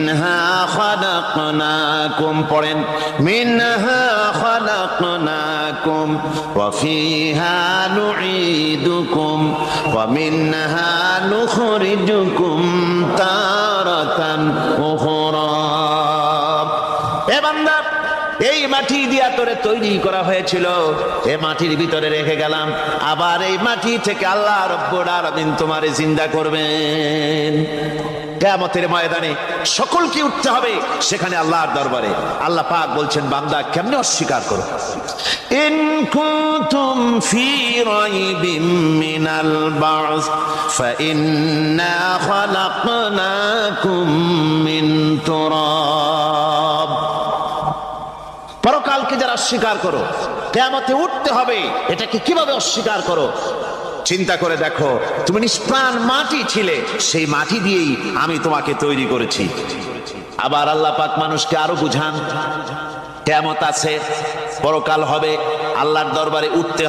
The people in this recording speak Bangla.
মিনহা খালাকনাকুম, পড়েন মিনহা খালাকনাকুম ওয়া ফিহা নুঈদুকুম ওয়া মিনহা নুখরিজুকুম তারাতান উখরা। এ বান্দা, এই মাটি দিয়া তোরে তৈরি করা হয়েছিল, এ মাটির ভিতরে রেখে গেলাম, আবার এই মাটি থেকে আল্লাহ রব্বুল আলামিন তোমারে জিন্দা করবেন। কিয়ামতের ময়দানে সকলকে উঠতে হবে সেখানে আল্লাহর দরবারে। আল্লাহ পাক বলছেন, বান্দা কেমনে অস্বীকার করো? ইন কুনতুম ফি রাইবিম মিনাল বা'স ফাইন্না খালাকনাকুম মিন তুরাব। পরকালকে যারা অস্বীকার করো, কিয়ামতে উঠতে হবে, এটাকে কিভাবে অস্বীকার করো? চিন্তা করে দেখো, তুমি নিষ্প্রাণ মাটি ছিলে, সেই মাটি দিয়েই আমি তোমাকে তৈরি করেছি। আবার আল্লাহ পাক মানুষকে আরো বুঝান, কিয়ামত আছে, পরকাল হবে, আল্লাহর দরবারে উঠতে